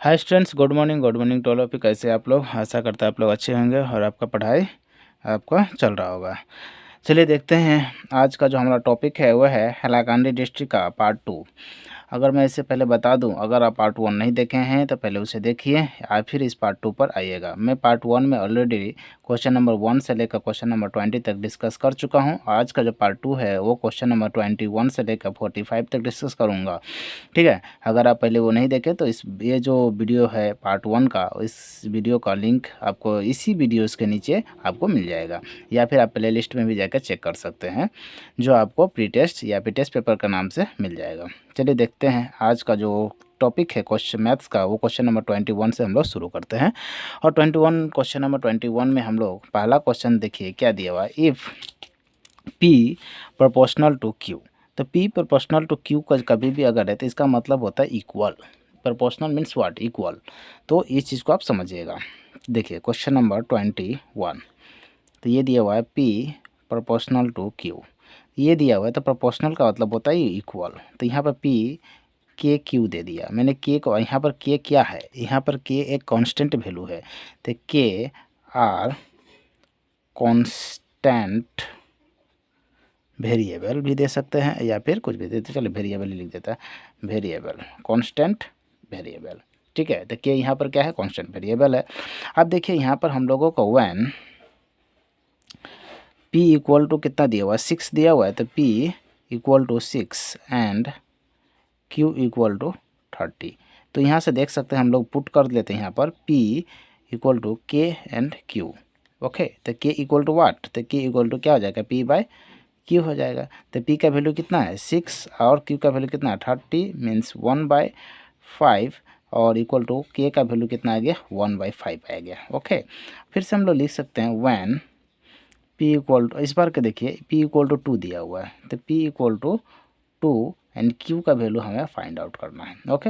Hi students, good morning to all of you. कैसे आप लोग? आशा करता है आप लोग अच्छे होंगे और आपका पढ़ाई आपका चल रहा होगा। चलिए देखते हैं आज का जो हमारा टॉपिक है वह है हैलाकांडी डिस्ट्रिक्ट का पार्ट 2। अगर मैं इससे पहले बता दूं, अगर आप पार्ट 1 नहीं देखे हैं तो पहले उसे देखिए या फिर इस पार्ट 2 पर आइएगा। मैं पार्ट 1 में ऑलरेडी क्वेश्चन नंबर 1 से लेकर क्वेश्चन नंबर 20 तक डिस्कस कर चुका हूं। आज का जो पार्ट 2 है वो क्वेश्चन नंबर 21 से लेकर 45 तक डिस्कस करूंगा। ठीक है, अगर आप पहले वो नहीं देखे तो ये जो वीडियो है पार्ट 1 का, इस वीडियो का लिंक आपको इसी वीडियोस के नीचे आपको मिल जाएगा, या फिर आप प्ले लिस्ट में भी जाकर चेक कर सकते हैं, जो आपको प्री टेस्ट या प्री टेस्ट पेपर का नाम से मिल जाएगा। चलिए देखते हैं आज का जो टॉपिक है क्वेश्चन मैथ्स का, वो क्वेश्चन नंबर 21 से हम लोग शुरू करते हैं। और 21 क्वेश्चन नंबर 21 में हम लोग पहला क्वेश्चन देखिए क्या दिया हुआ है। If P proportional to Q, तो P प्रोपोर्शनल टू Q का कभी भी अगर है तो इसका मतलब होता है equal. Proportional means what? Equal. तो इस चीज़ को आप समझिएगा। देखिए क्वेश्चन नंबर 21, तो ये दिया हुआ है P प्रोपोर्शनल टू Q, ये दिया हुआ है तो प्रोपोर्शनल का मतलब होता है इक्वल। तो यहाँ पर P के क्यू दे दिया मैंने। के को यहाँ पर के क्या है? यहाँ पर के एक कांस्टेंट वैल्यू है, तो के आर कांस्टेंट वेरिएबल भी दे सकते हैं या फिर कुछ भी देते, चलो वेरिएबल ही लिख देता है, वेरिएबल कांस्टेंट वेरिएबल। ठीक है, तो के यहाँ पर क्या है? कांस्टेंट वेरिएबल है। अब देखिए यहाँ पर हम लोगों को व्हेन p इक्वल टू कितना दिया हुआ है? 6 दिया हुआ है, तो p equal to 6 and q equal to 30। तो यहाँ से देख सकते हैं, हम लोग पुट कर लेते हैं यहाँ पर p equal to k and q। Okay, तो k इक्वल टू वाट? तो k इक्वल टू क्या हो जाएगा? p बाय q हो जाएगा। तो p का वैल्यू कितना है? 6 और q का वैल्यू कितना है? 30 मीन्स 1/5 और इक्वल टू k का वैल्यू कितना आ गया? 1/5 आ गया। ओके, फिर से हम लोग लिख सकते हैं व्हेन p इक्वल टू, इस बार के देखिए p इक्वल टू 2 दिया हुआ है, तो p equal to 2 and q का वैल्यू हमें फाइंड आउट करना है। ओके,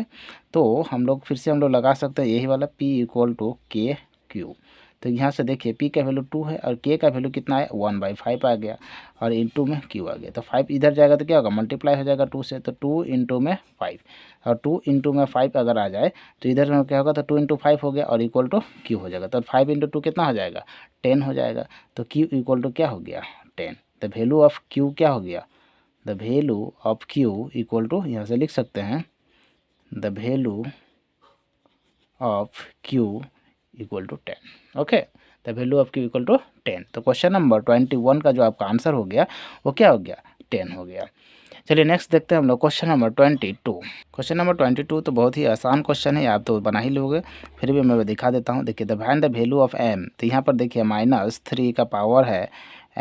तो हम लोग फिर से हम लोग लगा सकते हैं यही वाला p इक्वल टू के क्यू। तो यहाँ से देखिए p का वैल्यू 2 है और k का वैल्यू कितना है? 1/5 आ गया और इंटू में q आ गया। तो 5 इधर जाएगा तो क्या होगा? मल्टीप्लाई हो जाएगा 2 से, तो 2 इंटू में 5 और 2 इंटू में 5 अगर आ जाए तो इधर में क्या होगा? तो 2 इंटू 5 हो गया और इक्वल टू q हो जाएगा। तो 5 इंटू 2 कितना हो जाएगा? 10 हो जाएगा। तो q इक्वल टू क्या हो गया? 10। द वैल्यू ऑफ q क्या हो गया? The value of q equal to, यहाँ से लिख सकते हैं the value of q equal to 10। Okay, the value of q equal to 10। तो क्वेश्चन नंबर 21 का जो आपका आंसर हो गया वो क्या हो गया? 10 हो गया। चलिए नेक्स्ट देखते हैं हम लोग क्वेश्चन नंबर 22। क्वेश्चन नंबर 22 तो बहुत ही आसान क्वेश्चन है, आप तो बना ही लोगे, फिर भी मैं दिखा देता हूँ। देखिए, the find the value of m, तो यहाँ पर देखिए -3 का पावर है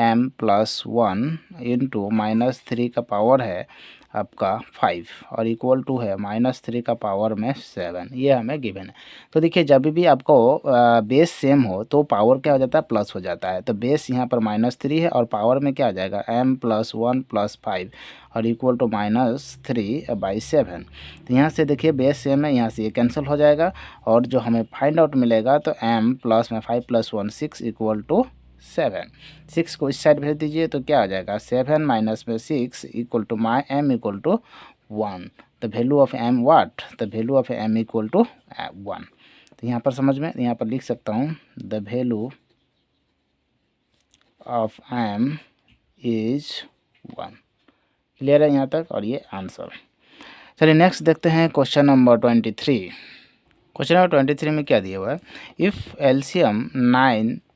m प्लस 1 इंटू -3 का पावर है आपका 5 और इक्वल टू है -3 का पावर में 7, ये हमें गिवन है। तो देखिए जब भी आपको बेस सेम हो तो पावर क्या हो जाता है? प्लस हो जाता है। तो बेस यहाँ पर -3 है और पावर में क्या आ जाएगा? m प्लस 1 प्लस 5 और इक्वल टू -3/7। तो यहाँ से देखिए बेस सेम है, यहाँ से ये कैंसिल हो जाएगा और जो हमें फाइंड आउट मिलेगा तो m प्लस में 5 प्लस 1 6 इक्वल टू 7। 6 को इस साइड भेज दीजिए तो क्या आ जाएगा? 7 माइनस में 6 equal to m equal to 1। The value of m what? The value of m equal to 1। तो यहाँ पर समझ में, यहाँ पर लिख सकता हूँ the value of m is 1। Clear है यहाँ तक? और ये आंसर। चलिए नेक्स्ट देखते हैं क्वेश्चन नंबर 23। क्वेश्चन नंबर 23 में क्या दिया हुआ है? इफ़ एलसीएम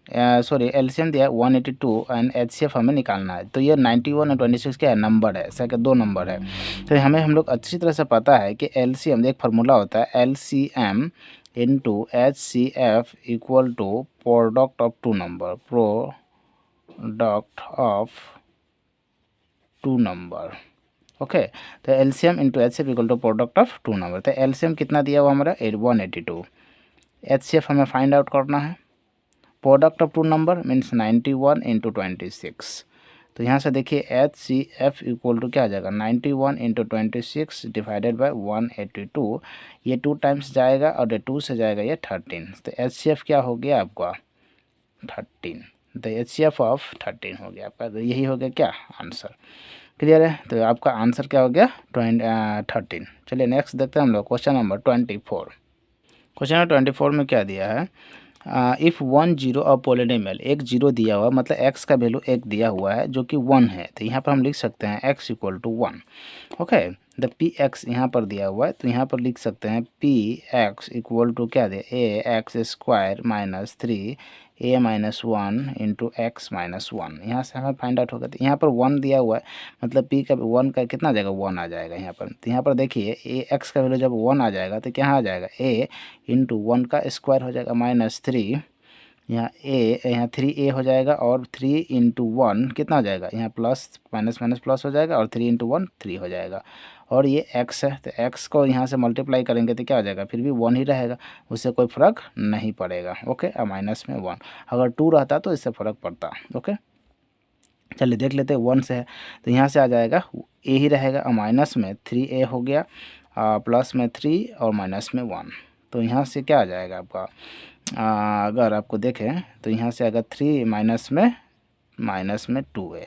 एलसीएम दिया है 182 एंड एचसीएफ हमें निकालना है। तो ये 91 और 26 क्या है? नंबर है, सेकंड 2 नंबर है। तो हमें हम लोग अच्छी तरह से पता है कि एलसीएम एक फार्मूला होता है, LCM into HCF equal to product of 2 number, product of 2 number. Okay, तो LCM into HCF equal to product of 2 number. तो एलसीएम कितना दिया हुआ हमारा? 182। एचसीएफ हमें फाइंड आउट करना है। Product of 2 number means 91 into 26। तो यहाँ से देखिए एचसीएफ इक्वल टू क्या आ जाएगा? 91 इंटू 26 डिवाइडेड बाई 182। ये 2 टाइम्स जाएगा और ये 2 से जाएगा ये 13। तो एचसीएफ क्या हो गया आपका? 13। तो एचसीएफ ऑफ 13 हो गया आपका। तो यही हो गया क्या? आंसर। क्लियर है? तो आपका आंसर क्या हो गया? 13। चलिए नेक्स्ट देखते हैं हम लोग क्वेश्चन नंबर 24। क्वेश्चन नंबर 24 में क्या दिया है, इफ़ 1 0 ऑफ पोलिनोमियल, एक जीरो दिया हुआ मतलब x का वैल्यू एक दिया हुआ है जो कि 1 है, तो यहाँ पर हम लिख सकते हैं x equal to 1। Okay, the P X यहाँ पर दिया हुआ है तो यहाँ पर लिख सकते हैं पी एक्स इक्वल टू क्या दे, ए एक्स स्क्वायर माइनस 3 ए माइनस 1 इंटू एक्स माइनस 1। यहाँ से हमें फाइंड आउट होगा, तो यहाँ पर 1 दिया हुआ है मतलब पी का 1 का कितना आ जाएगा, 1 आ जाएगा यहाँ पर। तो यहाँ पर देखिए ए एक्स का वैल्यू जब 1 आ जाएगा तो क्या आ जाएगा, ए इंटू 1 का स्क्वायर हो जाएगा माइनस 3, यहाँ ए यहाँ 3a हो जाएगा और 3 इंटू 1 कितना हो जाएगा, यहाँ प्लस माइनस माइनस प्लस हो जाएगा और 3 इंटू 1 3 हो जाएगा। और ये x है तो x को यहाँ से मल्टीप्लाई करेंगे तो क्या हो जाएगा, फिर भी 1 ही रहेगा, उससे कोई फ़र्क नहीं पड़ेगा। ओके, और माइनस में 1, अगर 2 रहता तो इससे फ़र्क पड़ता। ओके, चलिए देख लेते हैं 1 से है तो यहाँ से आ जाएगा a ही रहेगा, और माइनस में 3a हो गया, प्लस में 3 और माइनस में 1। तो यहाँ से क्या आ जाएगा आपका, अगर आपको देखें तो यहाँ से अगर 3 माइनस में 2a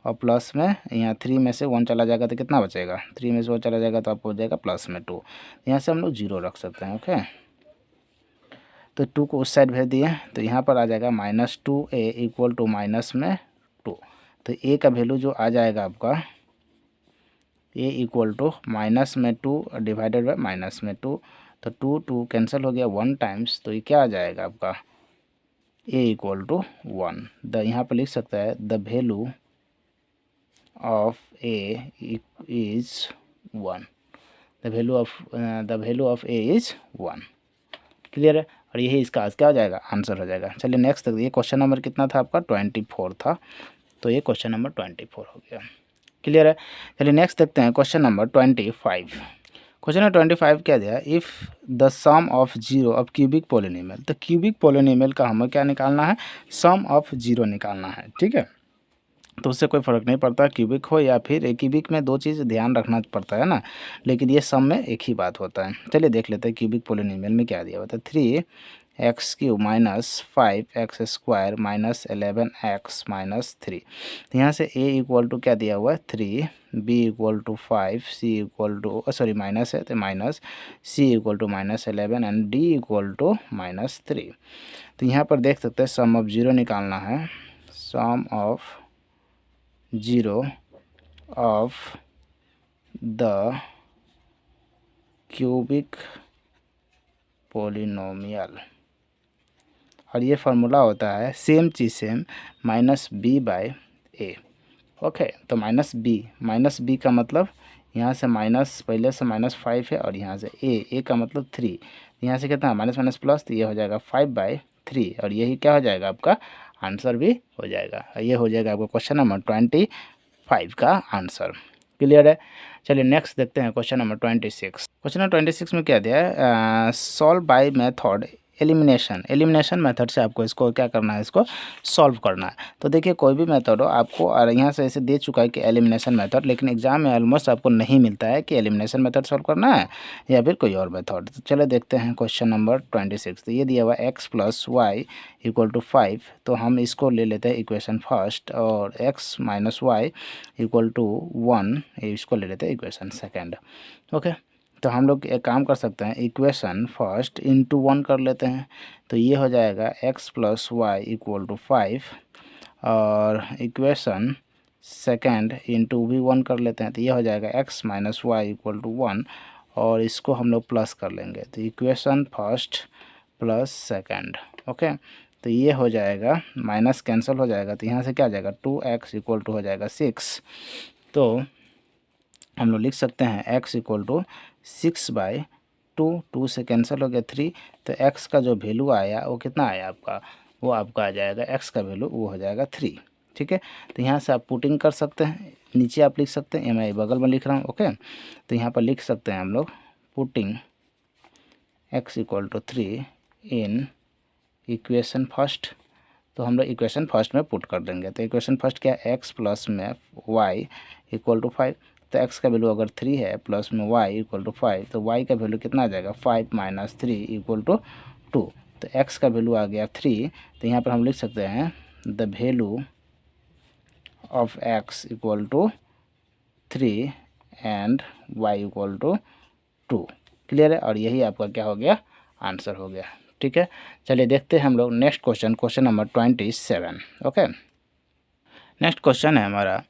और प्लस में यहाँ 3 में से 1 चला जाएगा तो कितना बचेगा, 3 में से 1 चला जाएगा तो आपको हो जाएगा प्लस में 2। यहाँ से हम लोग 0 रख सकते हैं। ओके, तो 2 को उस साइड भेज दिए तो यहाँ पर आ जाएगा minus 2a equal to minus में 2। तो a का वैल्यू जो आ जाएगा आपका, a इक्वल टू माइनस में 2 डिवाइडेड बाई माइनस में 2, तो 2 2 कैंसिल हो गया 1 टाइम्स, तो ये क्या आ जाएगा आपका, a इक्वल टू 1। द यहाँ पर लिख सकता है the value of a is 1, the value of a is 1। Clear है, और यही इसका आज क्या हो जाएगा, आंसर हो जाएगा। चलिए नेक्स्ट तक, ये क्वेश्चन नंबर कितना था आपका, 24 था, तो ये क्वेश्चन नंबर 24 हो गया। क्लियर है, चलिए नेक्स्ट देखते हैं क्वेश्चन नंबर 25। क्वेश्चन नंबर 25 क्या दिया, if the sum of zero of cubic polynomial, तो क्यूबिक पोलिनोमियल का हमें क्या निकालना है, सम ऑफ जीरो निकालना है। ठीक है, तो उससे कोई फ़र्क नहीं पड़ता क्यूबिक हो या फिर क्यूबिक में दो चीज़ ध्यान रखना पड़ता है ना, लेकिन ये सम में एक ही बात होता है। चलिए देख लेते हैं क्यूबिक पोलिनोमियल में क्या दिया हुआ था, 3x³ minus 5x square minus 11x minus 3। तो यहाँ से a इक्वल टू क्या दिया हुआ है, 3, b equal to 5, c equal to minus है तो minus, c equal to minus 11 and d equal to minus 3। तो यहाँ पर देख सकते हैं सम ऑफ जीरो निकालना है, sum of zero of the cubic polynomial, और ये फार्मूला होता है सेम चीज़ same minus B by A. Okay, तो माइनस बी का मतलब यहाँ से माइनस, पहले से माइनस 5 है और यहाँ से ए का मतलब 3, यहाँ से कितना माइनस माइनस प्लस, तो ये हो जाएगा 5/3, और यही क्या हो जाएगा आपका आंसर भी हो जाएगा। ये हो जाएगा आपका क्वेश्चन नंबर 25 का आंसर। क्लियर है, चलिए नेक्स्ट देखते हैं क्वेश्चन नंबर 26। क्वेश्चन नंबर 26 में क्या दिया है, solve by method elimination method से आपको इसको क्या करना है, इसको सॉल्व करना है। तो देखिए कोई भी मेथड हो आपको, और यहाँ से ऐसे दे चुका है कि एलिमिनेशन मेथड, लेकिन एग्जाम में ऑलमोस्ट आपको नहीं मिलता है कि एलिमिनेशन मेथड सॉल्व करना है या फिर कोई और मेथड। तो चलो देखते हैं क्वेश्चन नंबर 26। तो ये दिया हुआ x + y = 5, तो हम इसको ले लेते हैं इक्वेशन फर्स्ट, और x - y = 1 इसको ले लेते हैं इक्वेशन सेकेंड। ओके, तो हम लोग एक काम कर सकते हैं, इक्वेशन फर्स्ट इंटू 1 कर लेते हैं, तो ये हो जाएगा x + y = 5, और इक्वेशन सेकेंड इंटू भी 1 कर लेते हैं, तो ये हो जाएगा x - y = 1, और इसको हम लोग प्लस कर लेंगे, तो equation first plus second. Okay, तो ये हो जाएगा, माइनस कैंसिल हो जाएगा, तो यहाँ से क्या आ जाएगा 2x = हो जाएगा 6। तो हम लोग लिख सकते हैं x = 6/2, 2 से कैंसिल हो गया 3, तो x का जो वैल्यू आया वो कितना आया आपका, वो आपका आ जाएगा x का वैल्यू वो हो जाएगा 3। ठीक है, तो यहाँ से आप पुटिंग कर सकते हैं, नीचे आप लिख सकते हैं, मैं बगल में लिख रहा हूँ। ओके, तो यहाँ पर लिख सकते हैं हम लोग putting x = 3 in equation first, तो हम लोग इक्वेशन फर्स्ट में पुट कर देंगे। तो इक्वेशन फर्स्ट क्या है, x + में y = 5, तो x का वैल्यू अगर 3 है प्लस में y = 5, तो y का वैल्यू कितना आ जाएगा 5 - 3 = 2, तो x का वैल्यू आ गया 3। तो यहाँ पर हम लिख सकते हैं the value of x = 3 and y = 2। Clear है, और यही आपका क्या हो गया आंसर हो गया। ठीक है, चलिए देखते हैं हम लोग next question, question number 27। Okay, next question है हमारा,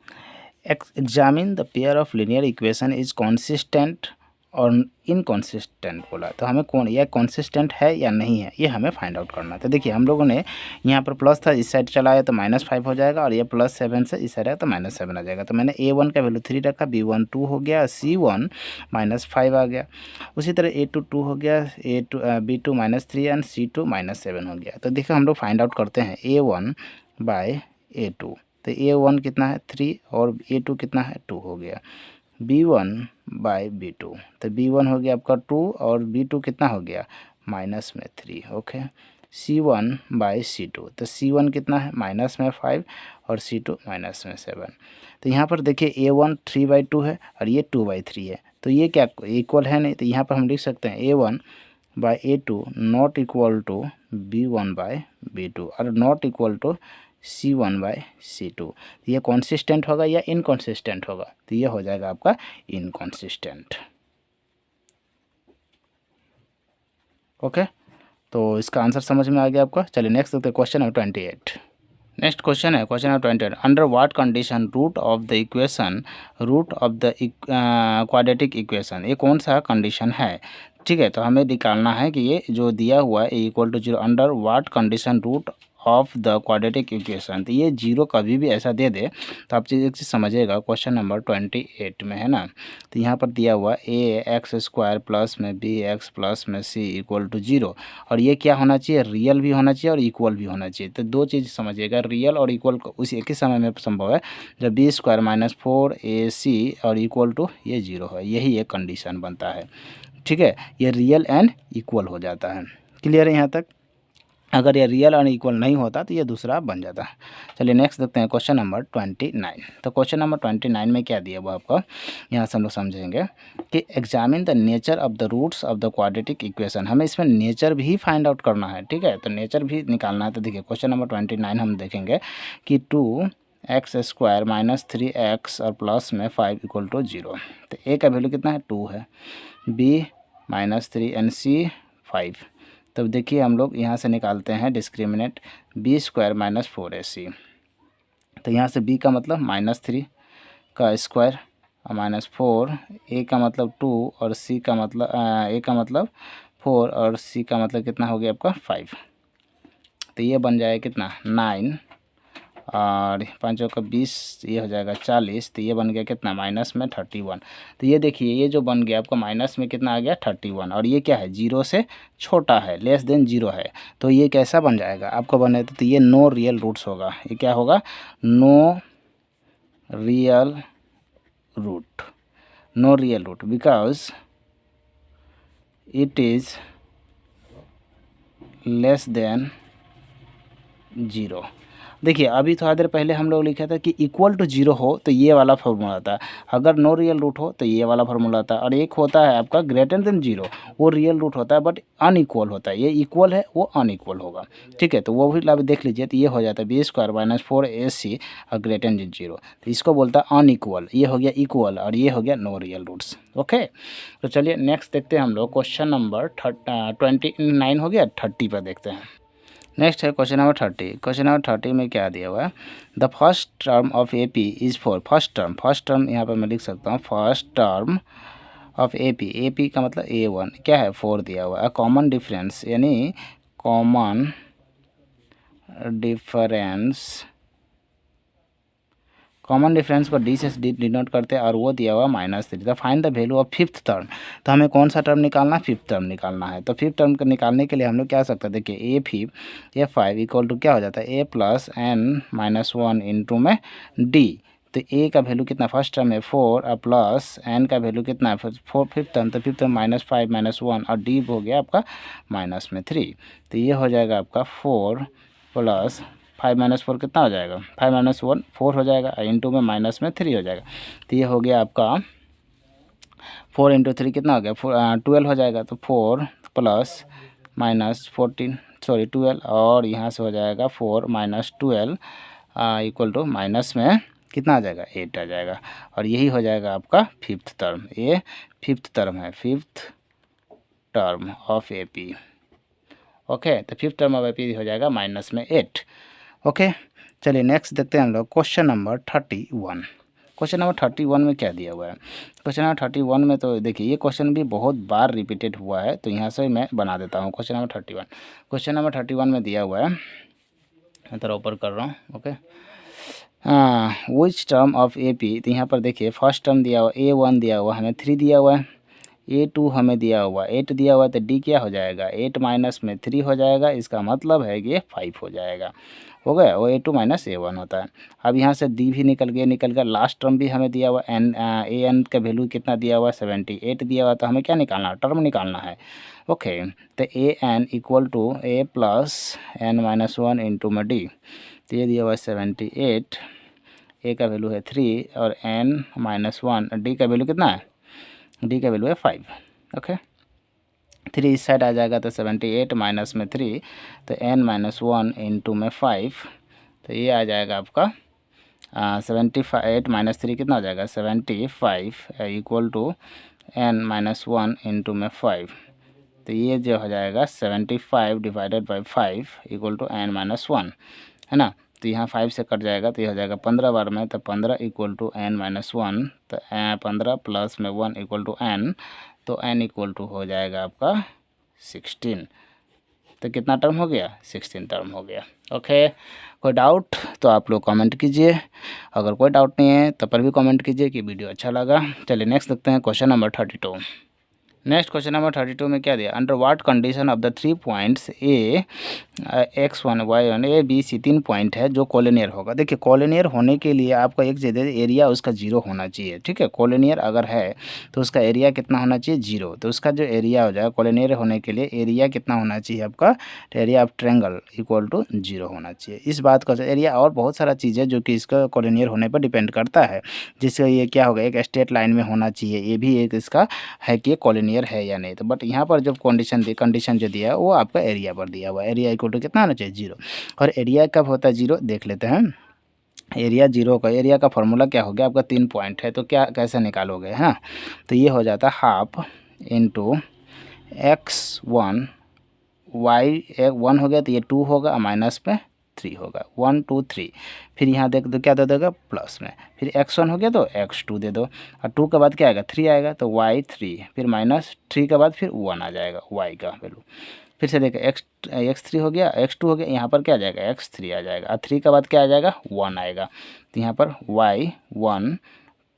examine the pair of linear equation is consistent और इनकॉन्सिस्टेंट बोला, तो हमें कौन यह कॉन्सिस्टेंट है या नहीं है ये हमें फाइंड आउट करना है। तो देखिए हम लोगों ने यहाँ पर प्लस था, इस साइड चला आया तो -5 हो जाएगा, और ये +7 से इस साइड आया तो -7 आ जाएगा। तो मैंने A1 का वैल्यू 3 रखा, B1 2 हो गया, C1 -5 आ गया। उसी तरह A2 2 हो गया, B2 -3 एंड C2 -7 हो गया। तो देखिए हम लोग फाइंड आउट करते हैं A1/A2। तो A1 कितना है 3 और A2 कितना है 2 हो गया। B1/B2, तो B1 हो गया आपका 2 और B2 कितना हो गया -3। ओके, C1/C2, तो C1 कितना है -5 और C2 -7। तो यहाँ पर देखिए A1 3/2 है और ये 2/3 है, तो ये क्या इक्वल है नहीं। तो यहाँ पर हम लिख सकते हैं A1/A2 not equal to B1/B2 और नॉट इक्वल टू C1/C2। ये कॉन्सिस्टेंट होगा या इनकॉन्सिस्टेंट होगा, तो ये हो जाएगा आपका इनकॉन्सिस्टेंट। ओके, तो इसका आंसर समझ में आ गया आपका। चलिए नेक्स्ट देखते हैं क्वेश्चन नंबर 28। नेक्स्ट क्वेश्चन है question number 28, under what condition root of the quadratic equation, ये कौन सा कंडीशन है। ठीक है, तो हमें निकालना है कि ये जो दिया हुआ है equal to 0, under what condition root of the quadratic equation. तो ये 0 कभी भी ऐसा दे दे तो आप एक चीज़ समझिएगा, क्वेश्चन नंबर 28 में है ना। तो यहाँ पर दिया हुआ ax² प्लस में bx प्लस में c इक्वल टू 0, और ये क्या होना चाहिए, रियल भी होना चाहिए और इक्वल भी होना चाहिए। तो दो चीज़ समझिएगा, रियल और इक्वल उसी एक ही समय में संभव है जब b² - 4ac और इक्वल टू ये 0 है, यही एक कंडीशन बनता है। ठीक है, ये रियल एंड इक्वल हो जाता है। क्लियर है यहाँ तक। अगर ये रियल और इक्वल नहीं होता तो ये दूसरा बन जाता है। चलिए नेक्स्ट देखते हैं क्वेश्चन नंबर 29। तो क्वेश्चन नंबर 29 में क्या दिया वो आपको यहाँ से हम लोग समझेंगे कि examine the nature of the roots of the quadratic equation. हमें इसमें नेचर भी फाइंड आउट करना है। ठीक है, तो नेचर भी निकालना है। तो देखिए क्वेश्चन नंबर 29 हम देखेंगे कि 2x² - 3x और प्लस में 5 इक्वल टू 0। तो a का वैल्यू कितना है 2 है, b -3 एंड c 5। तब देखिए हम लोग यहाँ से निकालते हैं डिस्क्रिमिनेंट b² - 4ac। तो यहाँ से b का मतलब -3 का स्क्वायर और -4, a का मतलब 2 और c का मतलब a का मतलब 4 और c का मतलब कितना हो गया आपका 5। तो ये बन जाएगा कितना 9 और 5 का 20, ये हो जाएगा 40। तो ये बन गया कितना माइनस में 31। तो ये देखिए ये जो बन गया आपका माइनस में कितना आ गया 31, और ये क्या है 0 से छोटा है, लेस देन 0 है। तो ये कैसा बन जाएगा आपको बने, तो ये नो रियल रूट्स होगा। ये क्या होगा, no real root, no real root because it is less than 0। देखिए अभी थोड़ा देर पहले हम लोग लिखा था कि इक्वल टू 0 हो तो ये वाला फार्मूला था, अगर नो रियल रूट हो तो ये वाला फार्मूला था, और एक होता है आपका ग्रेटर देन 0, वो रियल रूट होता है बट अनइक्वल होता है। ये इक्वल है वो अनइक्वल होगा। ठीक है, तो वो भी आप देख लीजिए। तो ये हो जाता है b² - 4ac और ग्रेटर देन 0, तो इसको बोलता है अनइक्वल। ये हो गया इक्वल और ये हो गया नो रियल रूट्स। ओके, तो चलिए नेक्स्ट देखते हैं हम लोग क्वेश्चन नंबर 29 हो गया, 30 पर देखते हैं। नेक्स्ट है क्वेश्चन नंबर 30। क्वेश्चन नंबर 30 में क्या दिया हुआ है, the first term of AP is 4। First term यहाँ पर मैं लिख सकता हूँ फर्स्ट टर्म ऑफ AP का मतलब A1 क्या है 4 दिया हुआ है। कॉमन डिफरेंस यानी कॉमन डिफरेंस को D से डिनोट करते हैं और वो दिया हुआ -3। तो find the value of fifth term. तो हमें कौन सा टर्म निकालना है, फिफ्थ टर्म निकालना है। तो फिफ्थ टर्म को निकालने के लिए हम लोग क्या कर सकते हैं, देखिए A5 इक्वल टू क्या हो जाता है a + n - 1 इंटू में D। तो a का वैल्यू कितना फर्स्ट टर्म है 4 और प्लस n का वैल्यू कितना है 4 फिफ्थ टर्म, तो फिफ्थ टर्म -5 - 1 और D हो गया आपका -3। तो ये हो जाएगा आपका 4 + 5 - 4 कितना हो जाएगा 5 - 1 4 हो जाएगा, इंटू में -3 हो जाएगा। तो ये हो गया आपका 4 × 3 कितना हो गया 12 हो जाएगा। तो 4 + -14 सॉरी 12 और यहाँ से हो जाएगा 4 - 12 इक्वल टू माइनस में कितना आ जाएगा 8 आ जाएगा, और यही हो जाएगा आपका फिफ्थ टर्म। ये फिफ्थ टर्म है, fifth term of AP। Okay, तो फिफ्थ टर्म ऑफ पी हो जाएगा माइनस में 8। ओके, चलिए नेक्स्ट देखते हैं हम लोग क्वेश्चन नंबर 31। क्वेश्चन नंबर 31 में क्या दिया हुआ है? क्वेश्चन नंबर 31 में तो देखिए ये क्वेश्चन भी बहुत बार रिपीटेड हुआ है, तो यहाँ से मैं बना देता हूँ। क्वेश्चन नंबर 31, क्वेश्चन नंबर 31 में दिया हुआ है, मैं थोड़ा ऊपर कर रहा हूँ। Okay, which term of A P, तो यहाँ पर देखिए फर्स्ट टर्म दिया हुआ A1 दिया हुआ हमें 3 दिया हुआ है, A2 हमें दिया हुआ 8 दिया हुआ है, तो D क्या हो जाएगा 8 माइनस में 3 हो जाएगा, इसका मतलब है कि ये 5 हो जाएगा। हो गया, वो A2 माइनस A1 होता है। अब यहाँ से D भी निकल गया, लास्ट टर्म भी हमें दिया हुआ AN का वैल्यू कितना दिया हुआ 78 दिया हुआ, तो हमें क्या निकालना है, टर्म निकालना है। ओके, तो AN equal to A plus N minus 1 into में D, तो ये दिया हुआ 78, A का वैल्यू है 3 और N माइनस 1, D का वैल्यू कितना है, D का वैल्यू है 5। ओके, 3 इस साइड आ जाएगा तो 78 माइनस में 3, तो N माइनस 1 इंटू में 5, तो ये आ जाएगा आपका 78 माइनस 3 कितना हो जाएगा 75 equal to N minus 1 into में 5, तो ये जो हो जाएगा 75 divided by 5 equal to N minus 1, है ना। तो यहाँ 5 से कट जाएगा, तो ये हो जाएगा 15 बार में, तो 15 इक्वल टू N माइनस 1, तो 15 प्लस में 1 इक्वल टू N, तो N इक्वल टू हो जाएगा आपका 16। तो कितना टर्म हो गया 16 टर्म हो गया। ओके, कोई डाउट तो आप लोग कमेंट कीजिए, अगर कोई डाउट नहीं है तब पर भी कमेंट कीजिए कि वीडियो अच्छा लगा। चलिए नेक्स्ट देखते हैं question number 32। Next question number 32 में क्या दिया, under what condition of the 3 points X1 Y1 ABC 3 point है जो कोलिनियर होगा। देखिए कोलिनियर होने के लिए आपका एक जगह एरिया उसका 0 होना चाहिए, ठीक है। कोलिनियर अगर है तो उसका एरिया कितना होना चाहिए 0, तो उसका जो एरिया हो जाएगा कोलिनियर होने के लिए एरिया कितना होना चाहिए आपका, तो area of triangle equal to 0 होना चाहिए। इस बात का एरिया और बहुत सारा चीज़ है जो कि इसका कोलिनियर होने पर डिपेंड करता है, जिससे ये क्या होगा एक स्ट्रेट लाइन में होना चाहिए, ये भी एक इसका है कि कोलिनियर है या नहीं। तो बट यहाँ पर जब कंडीशन जो दिया है वो आपका एरिया पर दिया हुआ है, एरिया इक्वल टू कितना होना चाहिए 0। और एरिया कब होता है 0 देख लेते हैं। एरिया 0 का एरिया का फॉर्मूला क्या हो गया आपका 3 पॉइंट है, तो क्या कैसे निकालोगे, है ना। तो ये हो जाता है हाफ इंटू X1 Y1 हो गया, तो ये 2 होगा माइनस पे 3 होगा, 1 2 3, फिर यहाँ देख दो क्या दे देगा प्लस में, फिर X1 हो गया तो X2 दे दो, और 2 के बाद क्या आएगा 3 आएगा, तो Y3, फिर माइनस 3 के बाद फिर 1 आ जाएगा Y का वैल्यू, फिर से देखो X3 हो गया, X2 हो गया, यहाँ पर क्या आ जाएगा X3 आ जाएगा, और 3 के बाद क्या आ जाएगा 1 आएगा, तो यहाँ पर Y1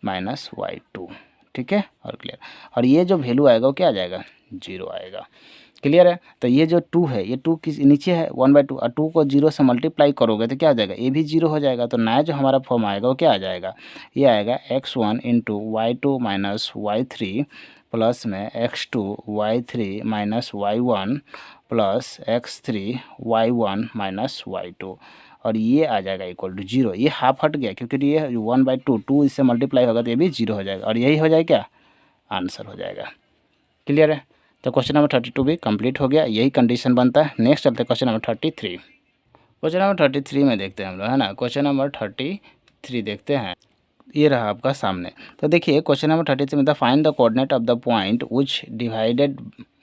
माइनस Y2, ठीक है और क्लियर। और ये जो वैल्यू आएगा वो क्या आ जाएगा 0 आएगा, क्लियर है। तो ये जो 2 है ये 2 किस नीचे है 1/2, और 2 को 0 से मल्टीप्लाई करोगे तो क्या आ जाएगा ये भी 0 हो जाएगा। तो नया जो हमारा फॉर्म आएगा वो क्या आ जाएगा, ये आएगा X1 into Y2 minus Y3 plus में X2 Y3 minus Y1 plus X3 Y1 minus Y2, और ये आ जाएगा इक्वल टू 0। ये हाफ हट गया क्योंकि ये 1/2 2 इससे मल्टीप्लाई होगा तो ये भी 0 हो जाएगा, और यही हो जाएगा क्या आंसर हो जाएगा, क्लियर है। तो क्वेश्चन नंबर 32 भी कंप्लीट हो गया, यही कंडीशन बनता है। नेक्स्ट चलते हैं क्वेश्चन नंबर 33। क्वेश्चन नंबर 33 में देखते हैं हम लोग, है ना। क्वेश्चन नंबर 33 देखते हैं, ये रहा आपका सामने। तो देखिए क्वेश्चन नंबर 33 में the find the coordinate of the point which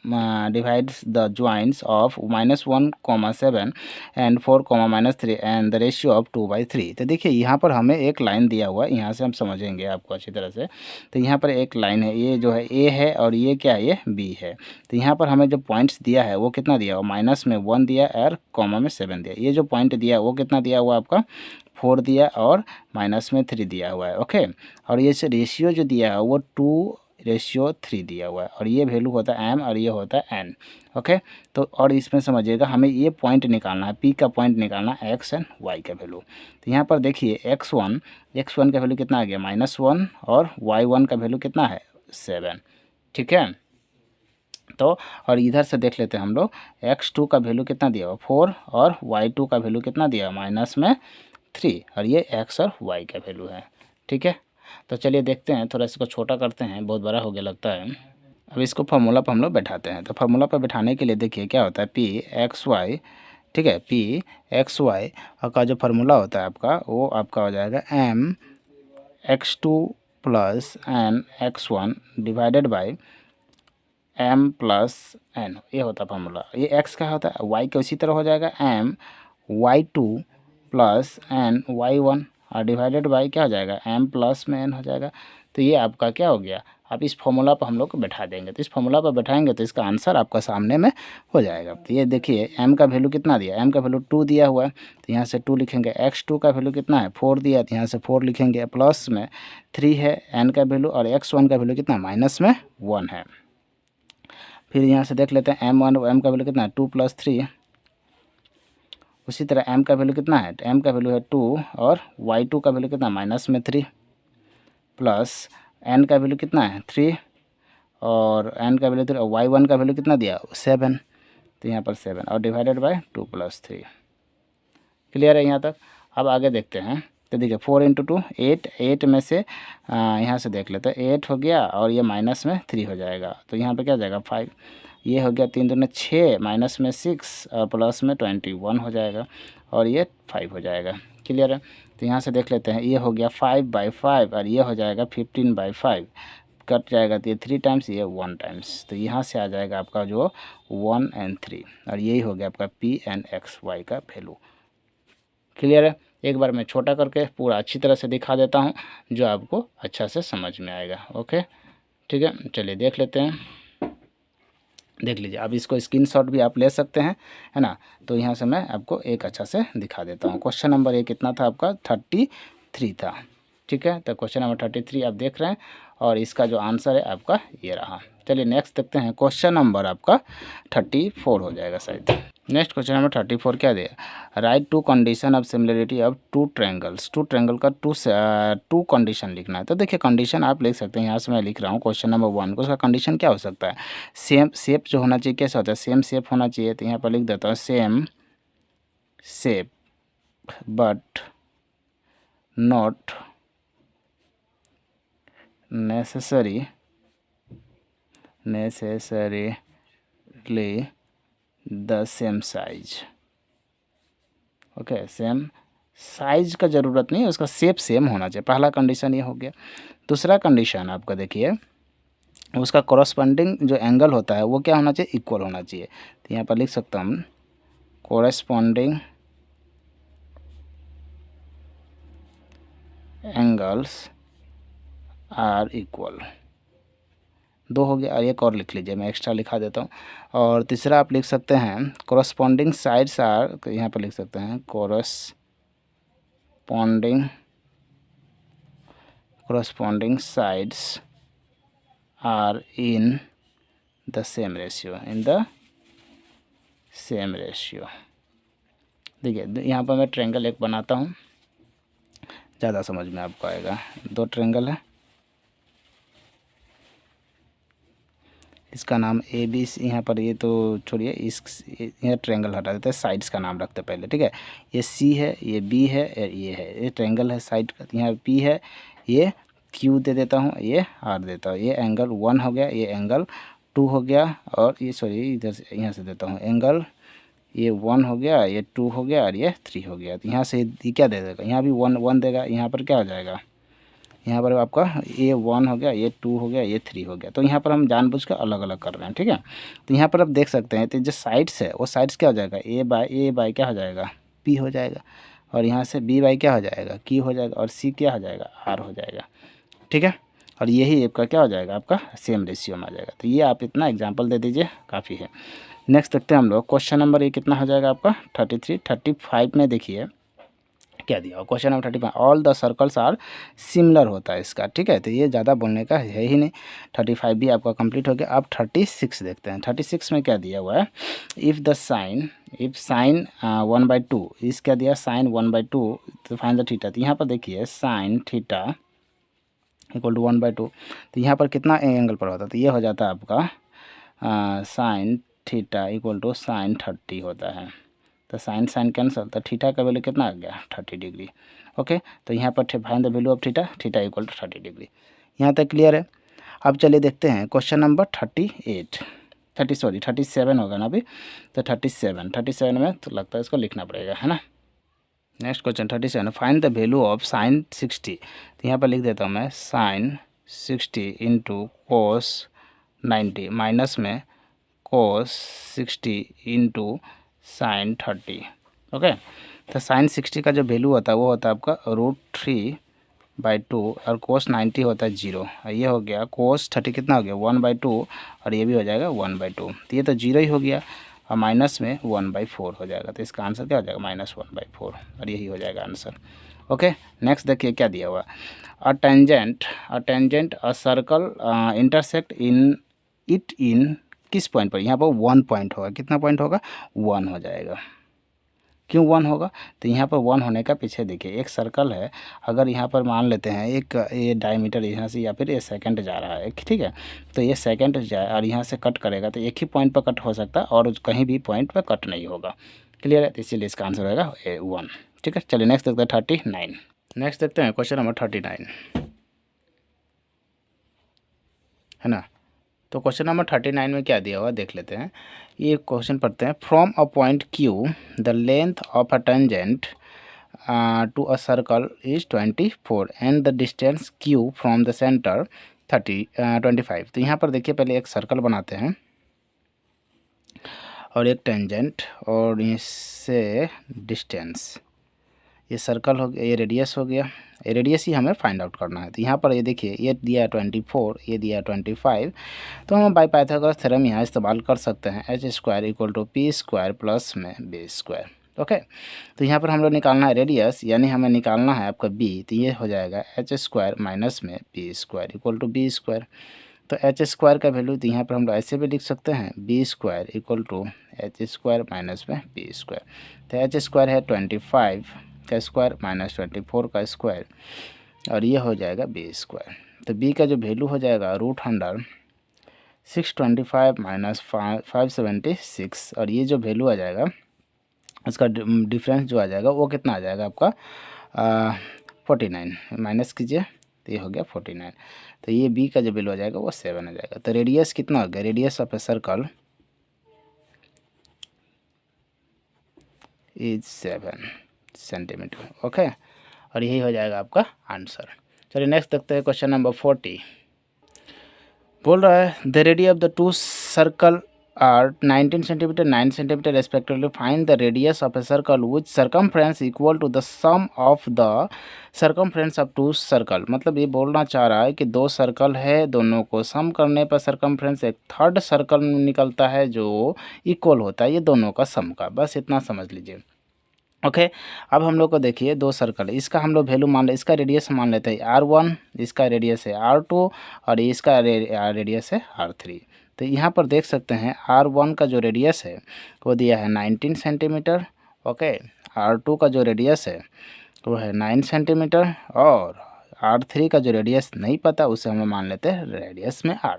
divides the joints of -1,7 and 4,-3 and the ratio of 2/3। तो देखिए यहाँ पर हमें एक लाइन दिया हुआ है, यहाँ से हम समझेंगे आपको अच्छी तरह से। तो यहाँ पर एक लाइन है, ये जो है A है और ये क्या है ये B है। तो यहाँ पर हमें जो पॉइंट्स दिया है वो कितना दिया हुआ, माइनस में 1 दिया और कॉमा में 7 दिया। ये जो पॉइंट दिया वो कितना दिया हुआ आपका 4 दिया और माइनस में 3 दिया हुआ है, ओके। और ये रेशियो जो दिया है वो 2:3 दिया हुआ है, और ये वैल्यू होता है m और ये होता है n, ओके। तो और इसमें समझिएगा हमें ये पॉइंट निकालना है, p का पॉइंट निकालना है x एंड y का वैल्यू। तो यहाँ पर देखिए x1 का वैल्यू कितना आ गया -1 और y1 का वैल्यू कितना है 7, ठीक है। तो और इधर से देख लेते हैं हम लोग x2 का वैल्यू कितना दिया हुआ 4 और y2 का वैल्यू कितना दिया माइनस में 3, और ये x और y का वैल्यू है, ठीक है। तो चलिए देखते हैं, थोड़ा इसको छोटा करते हैं, बहुत बड़ा हो गया लगता है। अब इसको फार्मूला पर हम लोग बैठाते हैं। तो फार्मूला पर बैठाने के लिए देखिए क्या होता है P(x,y), ठीक है। P(x,y) का जो फार्मूला होता है आपका वो आपका हो जाएगा mx2 + nx1 divided by m plus n, ये होता फॉर्मूला। ये x का होता है, y का उसी तरह हो जाएगा m y2 plus n y1 और डिवाइडेड बाई क्या हो जाएगा m प्लस में n हो जाएगा। तो ये आपका क्या हो गया, अब इस फॉर्मूला पर हम लोग को बैठा देंगे। तो इस फॉर्मूला पर बैठाएंगे तो इसका आंसर आपका सामने में हो जाएगा। तो ये देखिए m का वैल्यू कितना दिया, m का वैल्यू 2 दिया हुआ है, तो यहाँ से 2 लिखेंगे। x2 का वैल्यू कितना है 4 दिया, तो यहाँ से 4 लिखेंगे। प्लस में 3 है n का वैल्यू, और x1 का वैल्यू कितना माइनस में 1 है। फिर यहाँ से देख लेते हैं m का वैल्यू कितना है 2 प्लस 3। उसी तरह m का वैल्यू कितना है, m का वैल्यू है 2 और y2 का वैल्यू कितना माइनस में 3, प्लस n का वैल्यू कितना है 3 और n का वैल्यू 3 और y1 का वैल्यू कितना दिया 7, तो यहाँ पर 7 और डिवाइडेड बाय 2 प्लस 3। क्लियर है यहाँ तक। अब आगे देखते हैं। तो देखिए 4 इंटू 2 8, 8 में से यहाँ से देख लेते हैं 8 हो गया और ये माइनस में 3 हो जाएगा, तो यहाँ पे क्या हो जाएगा 5। ये हो गया 3 दूनी 6, माइनस में 6 और प्लस में 21 हो जाएगा और ये 5 हो जाएगा। क्लियर है। तो यहाँ से देख लेते हैं, ये हो गया 5/5 और ये हो जाएगा 15/5, कट जाएगा तो ये 3 टाइम्स, ये 1 टाइम्स, तो यहाँ से आ जाएगा आपका जो 1 और 3, और यही हो गया आपका p and xy का वैल्यू। क्लियर है। एक बार मैं छोटा करके पूरा अच्छी तरह से दिखा देता हूँ जो आपको अच्छा से समझ में आएगा। ओके ठीक है, चलिए देख लेते हैं। देख लीजिए, अब इसको स्क्रीनशॉट भी आप ले सकते हैं, है ना। तो यहाँ से मैं आपको एक अच्छा से दिखा देता हूँ। क्वेश्चन नंबर ये कितना था आपका 33 था। ठीक है, तो क्वेश्चन नंबर 33 आप देख रहे हैं और इसका जो आंसर है आपका ये रहा। चलिए नेक्स्ट देखते हैं। क्वेश्चन नंबर आपका 34 हो जाएगा शायद। नेक्स्ट क्वेश्चन नंबर 34 क्या दिया, write two condition of similarity of two triangles. Two triangle का टू कंडीशन लिखना है। तो देखिए कंडीशन आप लिख सकते हैं, यहाँ से मैं लिख रहा हूँ क्वेश्चन नंबर 1 को। उसका कंडीशन क्या हो सकता है, सेम शेप जो होना चाहिए, कैसा होता है सेम शेप होना चाहिए। तो यहाँ पर लिख देता हूँ same shape but not necessarily the same size। Okay, same size का ज़रूरत नहीं, उसका शेप सेम होना चाहिए। पहला कंडीशन ये हो गया। दूसरा कंडीशन आपका देखिए, उसका कॉरस्पॉन्डिंग जो एंगल होता है वो क्या होना चाहिए, इक्वल होना चाहिए। तो यहाँ पर लिख सकता हूँ कॉरस्पॉन्डिंग एंगल्स आर इक्वल। 2 हो गया, और एक और लिख लीजिए, मैं एक्स्ट्रा लिखा देता हूँ। और तीसरा आप लिख सकते हैं कॉरस्पॉन्डिंग साइड्स आर, यहाँ पर लिख सकते हैं corresponding sides are in the same ratio, देखिए यहाँ पर मैं ट्रायंगल एक बनाता हूँ, ज़्यादा समझ में आपको आएगा। 2 ट्रायंगल है, इसका नाम ए बी, यहाँ पर ये तो छोड़िए, यहाँ ट्रायंगल हटा देते हैं, साइड्स का नाम रखते हैं पहले। ठीक है, ये सी है, ये बी है, ये है, ये ट्रायंगल है साइड का। यहाँ पी है, ये क्यू दे देता हूँ, ये आर देता हूँ। ये एंगल 1 हो गया, ये एंगल 2 हो गया, और ये सॉरी इधर से यहाँ से देता हूँ एंगल, ये 1 हो गया, ये 2 हो गया, और ये 3 हो गया। तो यहाँ से ये क्या दे देगा, यहाँ भी 1 देगा। यहाँ पर क्या हो जाएगा, यहाँ पर आपका ये 1 हो गया, ये 2 हो गया, ये 3 हो गया। तो यहाँ पर हम जानबूझ कर अलग अलग कर रहे हैं। ठीक है, तो यहाँ पर आप देख सकते हैं, तो जो साइड्स है वो साइड्स क्या हो जाएगा, ए बाई क्या हो जाएगा, पी हो जाएगा, और यहाँ से बी बाई क्या हो जाएगा, क्यू हो जाएगा, और सी क्या हो जाएगा, आर हो जाएगा। ठीक है, और यही आपका क्या हो जाएगा, आपका सेम रेशियो में आ जाएगा। तो ये आप इतना एग्जाम्पल दे दीजिए, काफ़ी है। नेक्स्ट देखते हैं हम लोग। क्वेश्चन नंबर ये कितना हो जाएगा आपका 33। 35 में देखिए क्या दिया, question number 35 all the circles are similar होता है इसका। ठीक है, तो ये ज़्यादा बोलने का है ही नहीं। 35 भी आपका कंप्लीट हो गया। अब 36 देखते हैं। 36 में क्या दिया हुआ है, इफ़ साइन 1/2, इस क्या दिया साइन 1/2, तो फाइंड द थीटा। तो यहाँ पर देखिए साइन थीटा इक्वल टू 1/2, तो यहाँ पर कितना एंगल पर होता है, तो ये हो जाता है आपका sine theta equal to sine 30 होता है। तो साइन कैंसल, तो थीटा का वैल्यू कितना आ गया 30 डिग्री। ओके, तो यहाँ पर find the value of theta equal to 30 degree. यहाँ तक क्लियर है। अब चलिए देखते हैं क्वेश्चन नंबर 37 होगा ना अभी। तो 37 में तो लगता है इसको लिखना पड़ेगा, है ना। Next question 37, find the value of sine 60। तो यहाँ पर लिख देता हूँ मैं साइन 60 इंटू कोस 90 माइनस में cos 60 इंटू साइन 30। ओके, तो साइन 60 का जो वैल्यू होता है वो होता है आपका √3/2 और cos 90 होता है 0। ये हो गया cos 30 कितना हो गया 1/2 और ये भी हो जाएगा 1/2, तो ये तो 0 ही हो गया और माइनस में 1/4 हो जाएगा। तो इसका आंसर क्या हो जाएगा -1/4 और यही हो जाएगा आंसर। ओके, नेक्स्ट देखिए क्या दिया हुआ। A tangent a circle intersect इन किस पॉइंट पर, यहाँ पर 1 पॉइंट होगा। कितना पॉइंट होगा 1 हो जाएगा। क्यों 1 होगा, तो यहाँ पर 1 होने का पीछे देखिए एक सर्कल है। अगर यहाँ पर मान लेते हैं एक ये डायमीटर यहाँ से या फिर ये सेकंड जा रहा है, ठीक है, तो ये सेकंड जाए और यहाँ से कट करेगा तो एक ही पॉइंट पर कट हो सकता है और कहीं भी पॉइंट पर कट नहीं होगा। क्लियर है, तो इसीलिए इसका आंसर होगा 1। ठीक है, चलिए नेक्स्ट देखते हैं 39। नेक्स्ट देखते हैं क्वेश्चन नंबर 39, है ना। तो क्वेश्चन नंबर 39 में क्या दिया हुआ देख लेते हैं। ये क्वेश्चन पढ़ते हैं। From a point Q the length of a tangent to a circle is 24 and the distance Q from the centre 25। तो यहाँ पर देखिए पहले एक सर्कल बनाते हैं और एक टेंजेंट और इससे डिस्टेंस, ये सर्कल हो गया, ये रेडियस हो गया, ये रेडियस ही हमें फाइंड आउट करना है। तो यहाँ पर ये देखिए ये दिया 24, ये दिया 25, तो हम बाय पाइथागोरस थ्योरम यहाँ इस्तेमाल कर सकते हैं। h² = p² प्लस में b²। ओके, तो यहाँ पर हम लोग निकालना है रेडियस, यानी हमें निकालना है आपका b, तो ये हो जाएगा h² माइनस में p² = b²। तो h² का वैल्यू तो यहाँ पर हम लोग ऐसे भी लिख सकते हैं b² = h² माइनस में p²। तो h² है 25 का स्क्वायर माइनस 24 का स्क्वायर और ये हो जाएगा b²। तो b का जो वैल्यू हो जाएगा √625 माइनस 576 और ये जो वैल्यू आ जाएगा उसका डिफरेंस जो आ जाएगा वो कितना आ जाएगा आपका 49 माइनस कीजिए, तो ये हो गया 49। तो ये b का जो वैल्यू आ जाएगा वो 7 आ जाएगा। तो रेडियस कितना हो गया, radius of a circle is 7 centimetre. Okay, और यही हो जाएगा आपका आंसर। चलिए नेक्स्ट देखते हैं क्वेश्चन नंबर 40। बोल रहा है the radius of the two circle are 19 centimetre 9 centimetre respectively. Find the radius of a circle which circumference equal to the sum of the circumference of two circle. मतलब ये बोलना चाह रहा है कि दो सर्कल है, दोनों को सम करने पर सर्कमफ्रेंस एक थर्ड सर्कल निकलता है जो इक्वल होता है ये दोनों का सम का। बस इतना समझ लीजिए। ओके, अब हम लोग को देखिए दो सर्कल है, इसका हम लोग वैल्यू मान ले, इसका रेडियस मान लेते हैं r1, इसका रेडियस है r2 और इसका रेडियस है r3। तो यहाँ पर देख सकते हैं r1 का जो रेडियस है वो दिया है 19 सेंटीमीटर। ओके, r2 का जो रेडियस है वो है 9 सेंटीमीटर और r3 का जो रेडियस नहीं पता उसे हम मान लेते हैं रेडियस में r।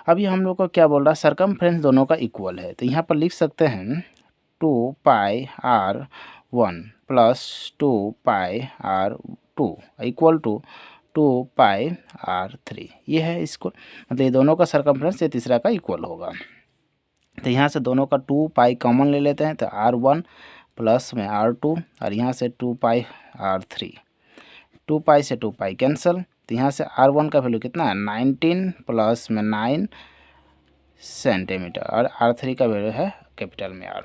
अभी हम लोग को क्या बोल रहा है, सर्कमफ्रेंस दोनों का इक्वल है, तो यहाँ पर लिख सकते हैं 2πr1 plus 2πr2 equal to 2πr3। ये है इसको, मतलब ये दोनों का सर्कमफ्रेंस ये तीसरा का इक्वल होगा। तो यहाँ से दोनों का 2π कॉमन ले लेते हैं, तो r1 प्लस में r2 और यहाँ से 2πr3, 2π से 2π कैंसिल। तो यहाँ से r1 का वैल्यू कितना है 19 प्लस में 9 सेंटीमीटर और r3 का वैल्यू है कैपिटल में r।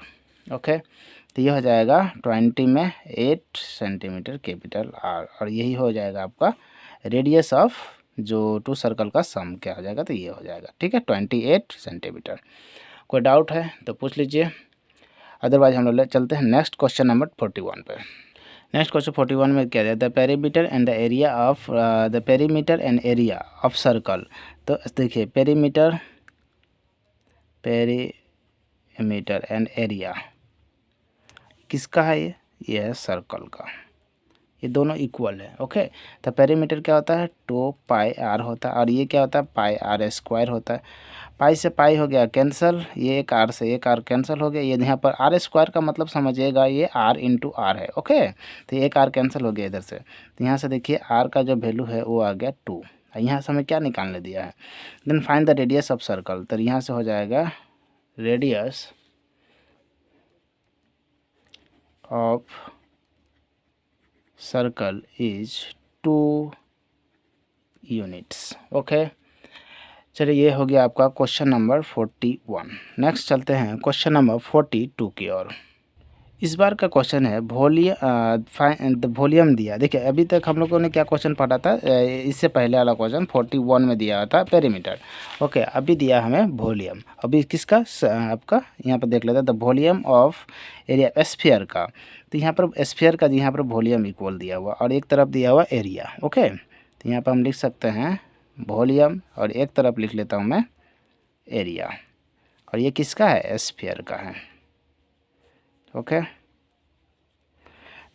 ओके, तो ये हो जाएगा 20 में 8 सेंटीमीटर कैपिटल R और यही हो जाएगा आपका रेडियस ऑफ जो टू सर्कल का सम क्या हो जाएगा, तो ये हो जाएगा। ठीक है, 28 सेंटीमीटर। कोई डाउट है तो पूछ लीजिए, अदरवाइज हम लोग चलते हैं नेक्स्ट क्वेश्चन नंबर 41 पे। नेक्स्ट क्वेश्चन 41 में क्या है, the perimeter and the area of the perimeter and area of circle. तो देखिए पेरीमीटर एंड एरिया किसका है, ये है सर्कल का, ये दोनों इक्वल है। ओके, तो पेरीमीटर क्या होता है 2πr होता है और ये क्या होता है πr² होता है। पाई से पाई हो गया कैंसिल, ये एक r से एक r कैंसिल हो गया। ये यहाँ पर r² का मतलब समझिएगा ये r इंटू r है। ओके, तो एक r कैंसिल हो गया इधर से। तो यहाँ से देखिए r का जो वैल्यू है वो आ गया 2। यहाँ से हमें क्या निकालने दिया है, then find the radius of circle. तो यहाँ से हो जाएगा radius of circle is 2 units। Okay, चलिए ये हो गया आपका क्वेश्चन नंबर 41। नेक्स्ट चलते हैं क्वेश्चन नंबर 42 की ओर। इस बार का क्वेश्चन है वॉल्यूम दिया। देखिए अभी तक हम लोगों ने क्या क्वेश्चन पढ़ा था, इससे पहले वाला क्वेश्चन 41 में दिया था पेरीमीटर। ओके, अभी दिया हमें वॉल्यूम। अभी किसका आपका यहाँ पर देख लेते हैं, the volume of area sphere का। तो यहाँ पर स्फीयर का यहाँ पर वॉल्यूम इक्वल दिया हुआ और एक तरफ दिया हुआ एरिया। ओके, तो यहाँ पर हम लिख सकते हैं वॉल्यूम और एक तरफ लिख लेता हूँ मैं एरिया, और ये किसका है, स्फीयर का है। ओके,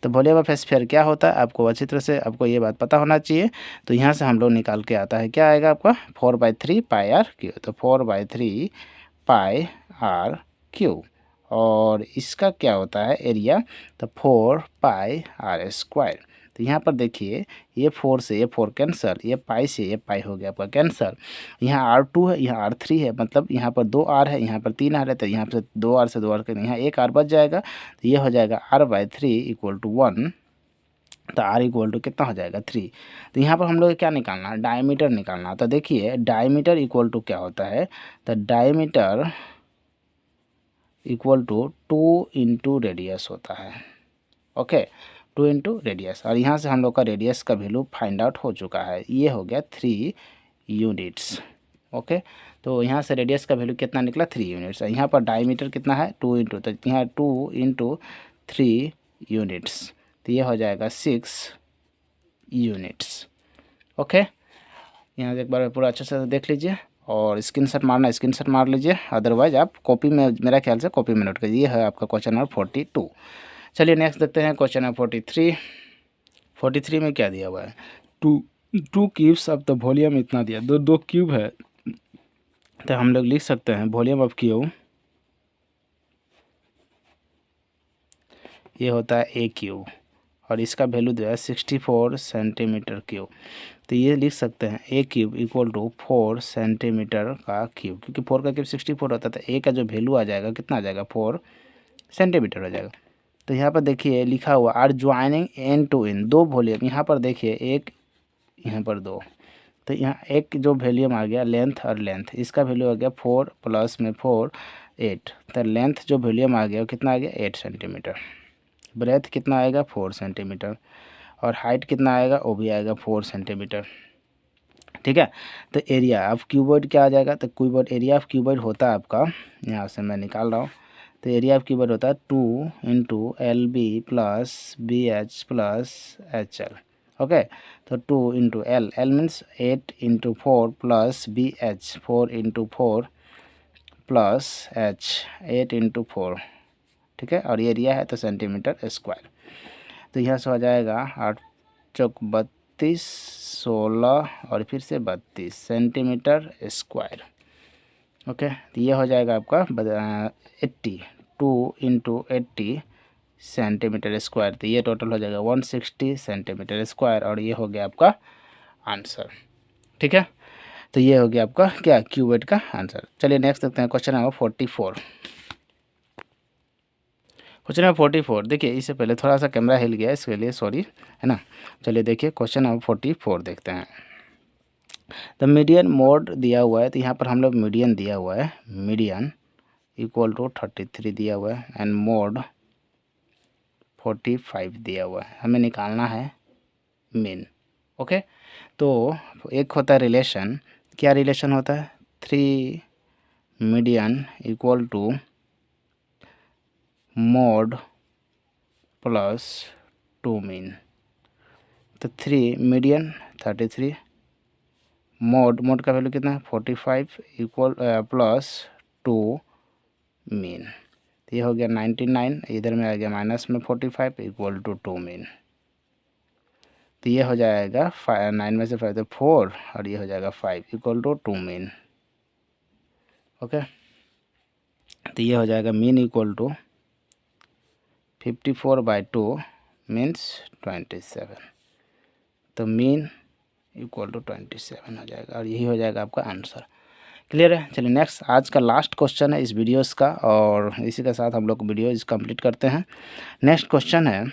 तो वॉल्यूम ऑफ स्फीयर क्या होता है आपको अच्छी तरह से आपको ये बात पता होना चाहिए। तो यहाँ से हम लोग निकाल के आता है, क्या आएगा आपका 4/3 पाई आर क्यू। तो 4/3 पाई आर क्यू, और इसका क्या होता है एरिया, तो 4 पाई आर स्क्वायर। तो यहाँ पर देखिए ये 4 से ये 4 कैंसल, ये पाई से ये पाई हो गया आपका कैंसल। यहाँ R2 है, यहाँ R3 है, मतलब यहाँ पर 2 R है, यहाँ पर 3 R है, तो यहाँ पर 2 R से 2 R के यहाँ 1 R बच जाएगा। तो ये हो जाएगा R/3 = 1। तो R = कितना हो जाएगा 3। तो यहाँ पर हम लोग क्या निकालना है, डायमीटर निकालना। तो देखिए डायमीटर इक्वल टू क्या होता है, तो diameter equal to 2 into radius होता है। ओके, 2 इंटू रेडियस, और यहाँ से हम लोग का रेडियस का वैल्यू फाइंड आउट हो चुका है, ये हो गया 3 यूनिट्स। ओके, तो यहाँ से रेडियस का वैल्यू कितना निकला 3 यूनिट्स। यहाँ पर डायमीटर कितना है 2 इंटू, तो यहाँ 2 इंटू 3 यूनिट्स, तो ये हो जाएगा 6 यूनिट्स। ओके, यहाँ एक बार पूरा अच्छे से देख लीजिए और स्क्रीनशॉट मारना स्क्रीनशॉट मार लीजिए, अदरवाइज आप कॉपी में, मेरा ख्याल से कॉपी में नोट कीजिए। ये है आपका क्वेश्चन नंबर 42। चलिए नेक्स्ट देखते हैं क्वेश्चन नंबर 43। 43 में क्या दिया हुआ है, to cubes of the volume इतना दिया, दो क्यूब है, तो हम लोग लिख सकते हैं वॉल्यूम ऑफ क्यूब ये होता है ए क्यूब, और इसका वैल्यू जो है 64 सेंटीमीटर क्यूब। तो ये लिख सकते हैं ए क्यूब इक्वल टू 4 सेंटीमीटर का क्यूब, क्योंकि 4 का क्यूब 64 होता था, ए का जो वैल्यू आ जाएगा कितना आ जाएगा 4 सेंटीमीटर हो जाएगा। तो यहाँ पर देखिए लिखा हुआ आर ज्वाइनिंग एन टू इन, दो वॉल्यूम, यहाँ पर देखिए एक, यहाँ पर दो, तो यहाँ एक जो वॉल्यूम आ गया लेंथ और लेंथ, इसका वैल्यू आ गया 4 प्लस में 4 8, तो लेंथ जो वॉल्यूम आ गया कितना आ गया 8 सेंटीमीटर, ब्रेथ कितना आएगा 4 सेंटीमीटर, और हाइट कितना आएगा वो भी आएगा 4 सेंटीमीटर। ठीक है, तो एरिया ऑफ क्यूबॉइड क्या आ जाएगा, तो क्यूबॉइड एरिया ऑफ क्यूबॉइड होता है आपका, यहाँ से मैं निकाल रहा हूँ, तो एरिया ऑफ क्यूबॉइड होता है 2 into LB plus BH plus HL। Okay, तो 2 into L means 8 into 4 plus BH 4 into 4 plus H 8 into 4। ठीक है, और ये एरिया है तो सेंटीमीटर स्क्वायर। तो यहाँ से हो जाएगा 8 चौक 32 16 और फिर से 32 सेंटीमीटर स्क्वायर। ओके, तो ये हो जाएगा आपका 80, 2 इंटू 80 सेंटीमीटर स्क्वायर, तो ये टोटल हो जाएगा 160 सेंटीमीटर स्क्वायर, और ये हो गया आपका आंसर। ठीक है, तो ये हो गया आपका क्या क्यूबॉइड का आंसर। चलिए नेक्स्ट देखते हैं क्वेश्चन नंबर 44। क्वेश्चन नंबर 44 देखिए, इससे पहले थोड़ा सा कैमरा हिल गया, इसके लिए सॉरी, है ना। चलिए देखिए क्वेश्चन नंबर 44 देखते हैं। द मीडियन मोड दिया हुआ है, तो यहाँ पर हम लोग मीडियन दिया हुआ है, मीडियन इक्वल टू 33 दिया हुआ है, एंड मोड 45 दिया हुआ है, हमें निकालना है मीन। ओके, तो एक होता है रिलेशन, क्या रिलेशन होता है, 3 median equal to mode plus 2 mean. तो 3 मीडियन 33, मोड का वैल्यू कितना है 45 इक्वल प्लस 2 मीन, तो ये हो गया 99, इधर में आ गया माइनस में 45 इक्वल टू 2 मीन। तो ये हो जाएगा 9 में से 5 तो 4, और ये हो जाएगा 5 इक्वल टू 2 मीन। ओके, तो ये हो जाएगा मीन इक्वल टू 54/2 मीन्स 27, तो मीन इक्वल टू 27 हो जाएगा, और यही हो जाएगा आपका आंसर। क्लियर है। चलिए नेक्स्ट आज का लास्ट क्वेश्चन है इस वीडियोस का, और इसी के साथ हम लोग वीडियो इस कंप्लीट करते हैं। नेक्स्ट क्वेश्चन है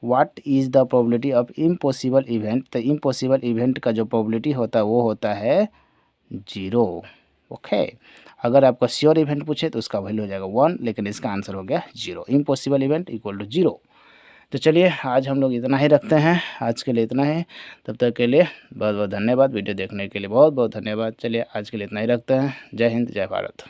what is the probability of impossible event. तो इम्पॉसिबल इवेंट का जो प्रोबेबिलिटी होता है वो होता है 0। ओके, अगर आपका श्योर इवेंट पूछे तो उसका वैल्यू हो जाएगा 1, लेकिन इसका आंसर हो गया 0। Impossible event equal to 0। तो चलिए आज हम लोग इतना ही रखते हैं, आज के लिए इतना ही। तब तक के लिए बहुत बहुत धन्यवाद, वीडियो देखने के लिए बहुत बहुत धन्यवाद। चलिए आज के लिए इतना ही रखते हैं। जय हिंद, जय भारत।